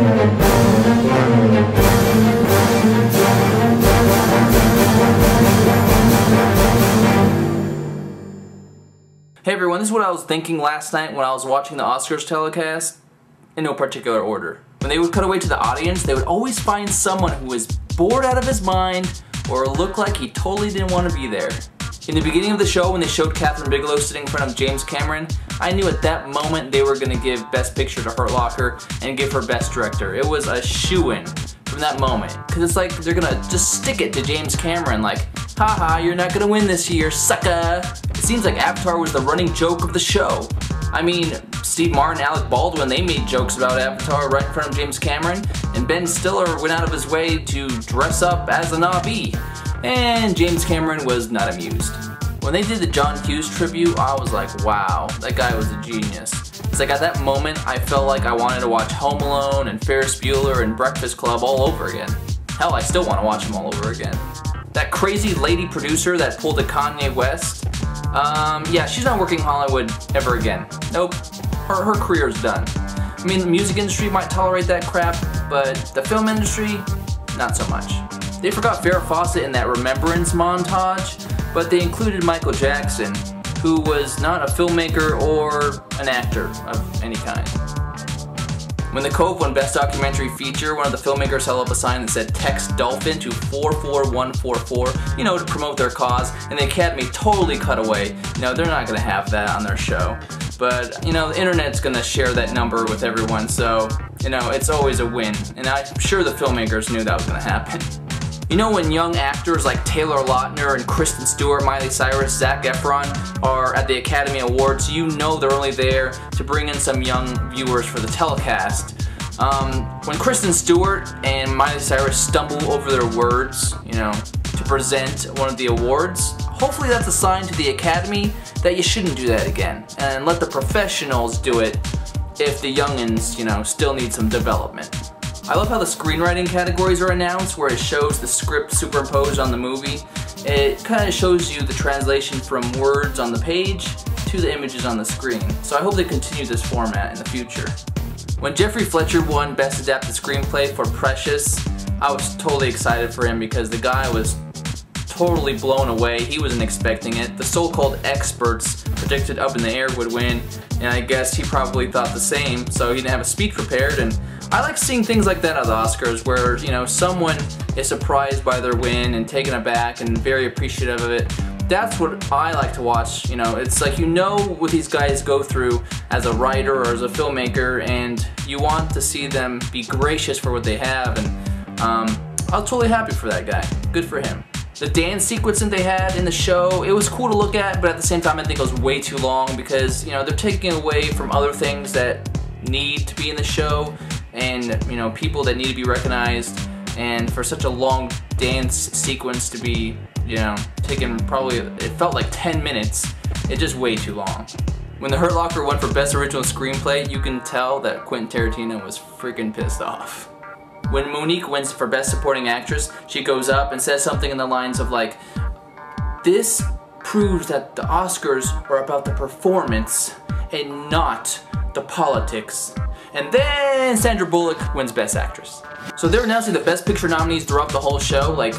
Hey everyone, this is what I was thinking last night when I was watching the Oscars telecast, in no particular order. When they would cut away to the audience, they would always find someone who was bored out of his mind or looked like he totally didn't want to be there. In the beginning of the show, when they showed Catherine Bigelow sitting in front of James Cameron, I knew at that moment they were going to give Best Picture to Hurt Locker and give her Best Director. It was a shoo-in from that moment. Because it's like they're going to just stick it to James Cameron like, haha, you're not going to win this year, sucker. It seems like Avatar was the running joke of the show. I mean, Steve Martin, Alec Baldwin, they made jokes about Avatar right in front of James Cameron, and Ben Stiller went out of his way to dress up as a Na'vi. And James Cameron was not amused. When they did the John Hughes tribute, I was like, wow, that guy was a genius. It's like at that moment, I felt like I wanted to watch Home Alone and Ferris Bueller and Breakfast Club all over again. Hell, I still want to watch them all over again. That crazy lady producer that pulled a Kanye West, yeah, she's not working in Hollywood ever again. Nope, her career's done. I mean, the music industry might tolerate that crap, but the film industry, not so much. They forgot Farrah Fawcett in that remembrance montage, but they included Michael Jackson, who was not a filmmaker or an actor of any kind. When The Cove won Best Documentary Feature, one of the filmmakers held up a sign that said text dolphin to 44144, you know, to promote their cause, and the Academy totally cut away. You know, they're not going to have that on their show. But, you know, the internet's going to share that number with everyone, so, you know, it's always a win. And I'm sure the filmmakers knew that was going to happen. You know, when young actors like Taylor Lautner and Kristen Stewart, Miley Cyrus, Zac Efron are at the Academy Awards, you know they're only there to bring in some young viewers for the telecast. When Kristen Stewart and Miley Cyrus stumble over their words, you know, to present one of the awards, hopefully that's a sign to the Academy that you shouldn't do that again, and let the professionals do it if the youngins, you know, still need some development. I love how the screenwriting categories are announced, where it shows the script superimposed on the movie. It kind of shows you the translation from words on the page to the images on the screen. So I hope they continue this format in the future. When Jeffrey Fletcher won Best Adapted Screenplay for Precious, I was totally excited for him because the guy was totally blown away. He wasn't expecting it. The so-called experts predicted Up in the Air would win, and I guess he probably thought the same, so he didn't have a speech prepared. And I like seeing things like that at the Oscars where, you know, someone is surprised by their win and taken aback and very appreciative of it. That's what I like to watch. You know, it's like, you know what these guys go through as a writer or as a filmmaker, and you want to see them be gracious for what they have, and I was totally happy for that guy. Good for him. The dance sequence that they had in the show, it was cool to look at, but at the same time I think it was way too long because, you know, they're taking away from other things that need to be in the show, and, you know, people that need to be recognized, and for such a long dance sequence to be, you know, taken probably, it felt like 10 minutes, it's just way too long. When The Hurt Locker won for Best Original Screenplay, you can tell that Quentin Tarantino was freaking pissed off. When Monique wins for Best Supporting Actress, she goes up and says something in the lines of like, "This proves that the Oscars are about the performance and not the politics." And then Sandra Bullock wins Best Actress. So they're announcing the Best Picture nominees throughout the whole show. Like,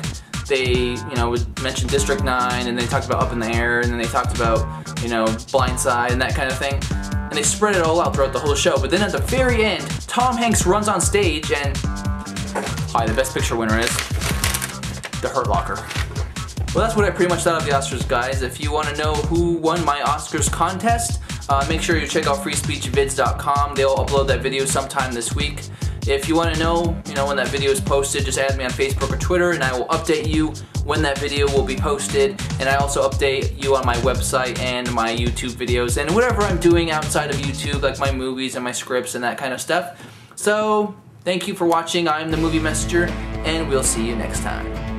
they, you know, would mention District 9, and they talked about Up in the Air, and then they talked about, you know, Blind Side and that kind of thing. And they spread it all out throughout the whole show. But then at the very end, Tom Hanks runs on stage and, hi, the Best Picture winner is The Hurt Locker. Well, that's what I pretty much thought of the Oscars, guys. If you want to know who won my Oscars contest, make sure you check out freespeechvids.com. They'll upload that video sometime this week. If you want to know, when that video is posted, just add me on Facebook or Twitter, and I will update you when that video will be posted. And I also update you on my website and my YouTube videos and whatever I'm doing outside of YouTube, like my movies and my scripts and that kind of stuff. So, thank you for watching. I'm the Movie Messenger, and we'll see you next time.